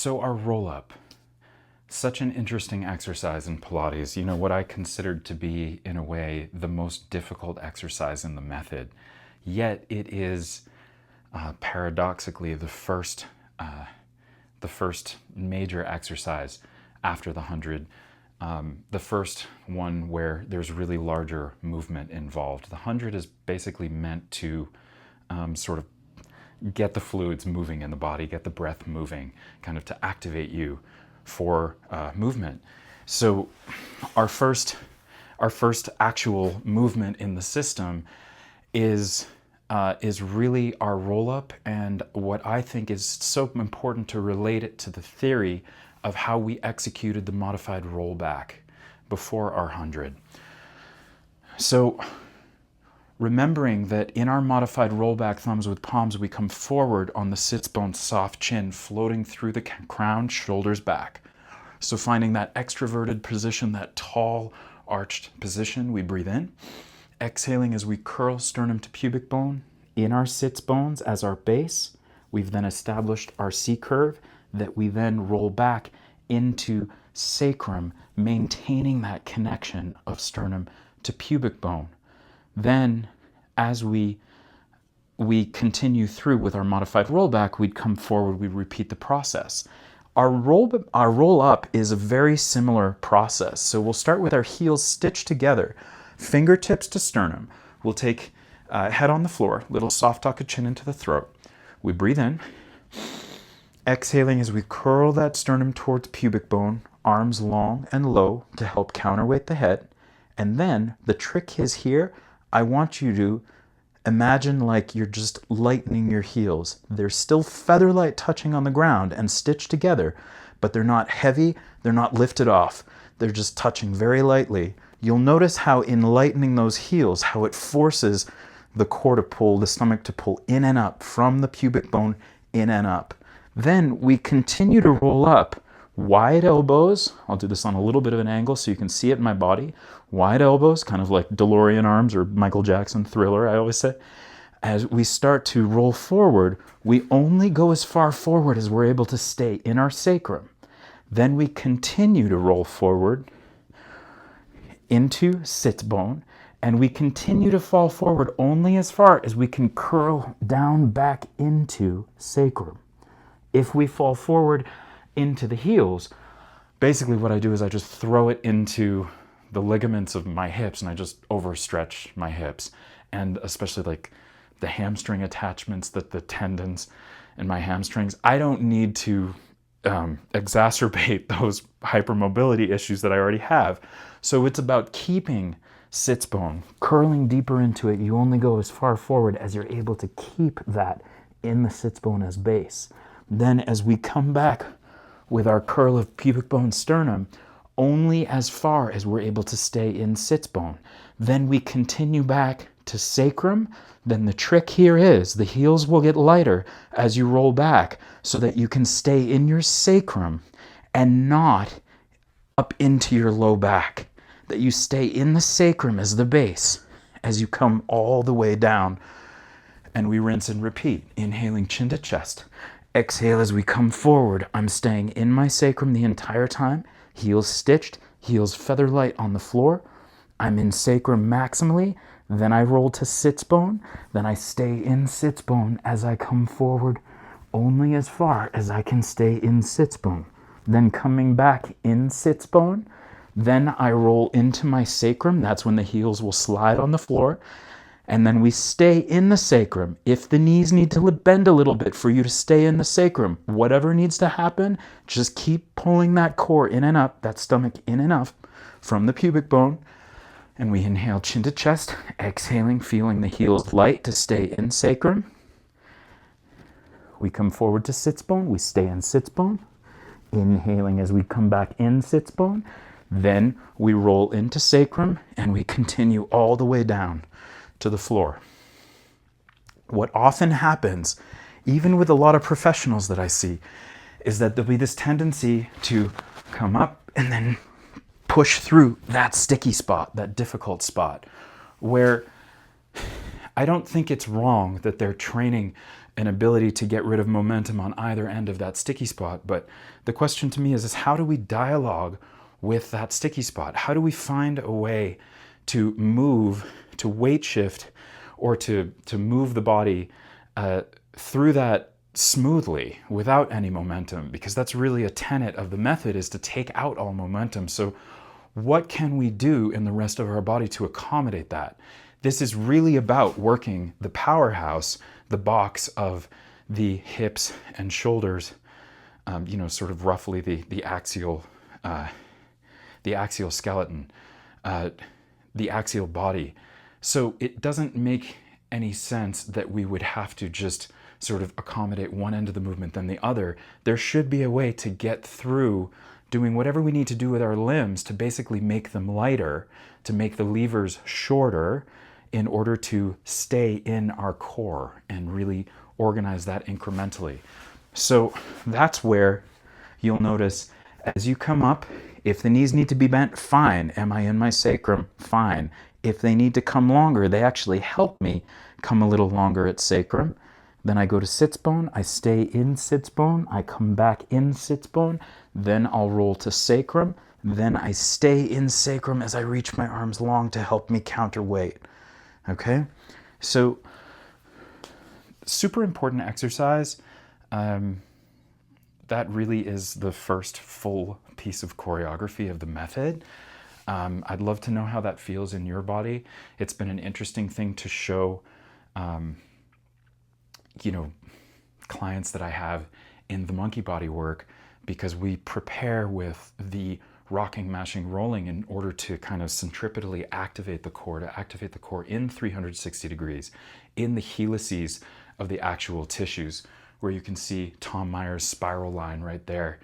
So our roll-up, such an interesting exercise in Pilates. You know, what I considered to be, in a way, the most difficult exercise in the method. Yet it is, paradoxically, the first major exercise after the 100. The first one where there's really larger movement involved. The 100 is basically meant to sort of get the fluids moving in the body, get the breath moving, kind of to activate you for movement. So our first actual movement in the system is really our roll-up, and what I think is so important to relate it to the theory of how we executed the modified rollback before our 100. So remembering that in our modified rollback thumbs with palms, we come forward on the sits bone, soft chin, floating through the crown, shoulders back. So finding that extroverted position, that tall arched position, we breathe in. Exhaling as we curl sternum to pubic bone in our sits bones as our base. We've then established our C curve that we then roll back into sacrum, maintaining that connection of sternum to pubic bone. Then, as we continue through with our modified rollback, we'd come forward, we'd repeat the process. Our roll up is a very similar process. So we'll start with our heels stitched together, fingertips to sternum. We'll take head on the floor, little soft tuck of chin into the throat. We breathe in, exhaling as we curl that sternum towards pubic bone, arms long and low to help counterweight the head. And then the trick is here, I want you to imagine like you're just lightening your heels. They're still feather light touching on the ground and stitched together, but they're not heavy, they're not lifted off. They're just touching very lightly. You'll notice how in lightening those heels, how it forces the core to pull, the stomach to pull in and up from the pubic bone in and up. Then we continue to roll up. Wide elbows, I'll do this on a little bit of an angle so you can see it in my body. Wide elbows, kind of like DeLorean arms or Michael Jackson Thriller, I always say. As we start to roll forward, we only go as far forward as we're able to stay in our sacrum. Then we continue to roll forward into sits bone, and we continue to fall forward only as far as we can curl down back into sacrum. If we fall forward into the heels, basically what I do is I just throw it into the ligaments of my hips and I just overstretch my hips, and especially like the hamstring attachments, the tendons in my hamstrings. I don't need to exacerbate those hypermobility issues that I already have. So it's about keeping sits bone, curling deeper into it. You only go as far forward as you're able to keep that in the sits bone as base. Then as we come back with our curl of pubic bone sternum, only as far as we're able to stay in sits bone. Then we continue back to sacrum. Then the trick here is the heels will get lighter as you roll back so that you can stay in your sacrum and not up into your low back. That you stay in the sacrum as the base as you come all the way down. And we rinse and repeat, inhaling chin to chest. Exhale as we come forward. I'm staying in my sacrum the entire time. Heels stitched, heels feather light on the floor. I'm in sacrum maximally. Then I roll to sits bone. Then I stay in sits bone as I come forward only as far as I can stay in sits bone. Then coming back in sits bone. Then I roll into my sacrum. That's when the heels will slide on the floor. And then we stay in the sacrum. If the knees need to bend a little bit for you to stay in the sacrum, whatever needs to happen, just keep pulling that core in and up, that stomach in and up from the pubic bone. And we inhale chin to chest, exhaling, feeling the heels light to stay in sacrum. We come forward to sits bone, we stay in sits bone. Inhaling as we come back in sits bone. Then we roll into sacrum and we continue all the way down to the floor. What often happens, even with a lot of professionals that I see, is that there'll be this tendency to come up and then push through that sticky spot, that difficult spot, where I don't think it's wrong that they're training an ability to get rid of momentum on either end of that sticky spot. But the question to me is how do we dialogue with that sticky spot? How do we find a way to move, to weight shift, or to move the body through that smoothly without any momentum? Because that's really a tenet of the method, is to take out all momentum. So what can we do in the rest of our body to accommodate that? This is really about working the powerhouse, the box of the hips and shoulders, sort of roughly the axial skeleton, the axial body. So it doesn't make any sense that we would have to just sort of accommodate one end of the movement than the other. There should be a way to get through doing whatever we need to do with our limbs to basically make them lighter, to make the levers shorter, in order to stay in our core and really organize that incrementally. So that's where you'll notice as you come up, if the knees need to be bent, fine. Am I in my sacrum? Fine. If they need to come longer, they actually help me come a little longer at sacrum. Then I go to sits bone, I stay in sits bone, I come back in sits bone, then I'll roll to sacrum, then I stay in sacrum as I reach my arms long to help me counterweight. Okay, so super important exercise. That really is the first full piece of choreography of the method. I'd love to know how that feels in your body. It's been an interesting thing to show, clients that I have in the monkey body work, because we prepare with the rocking, mashing, rolling in order to kind of centripetally activate the core, in 360 degrees, in the helices of the actual tissues, where you can see Tom Meyer's spiral line right there.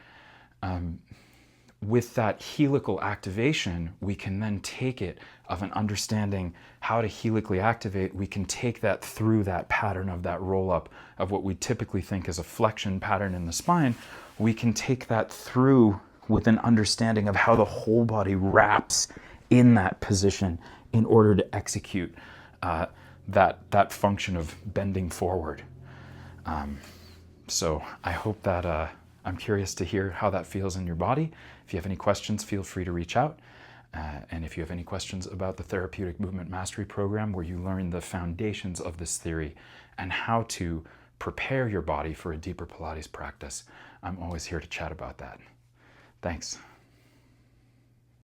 With that helical activation, we can then take it of an understanding how to helically activate. We can take that through that pattern of that roll up of what we typically think is a flexion pattern in the spine. We can take that through with an understanding of how the whole body wraps in that position in order to execute that function of bending forward. So I hope that I'm curious to hear how that feels in your body. If you have any questions, feel free to reach out. And if you have any questions about the Therapeutic Movement Mastery Program, where you learn the foundations of this theory and how to prepare your body for a deeper Pilates practice, I'm always here to chat about that. Thanks.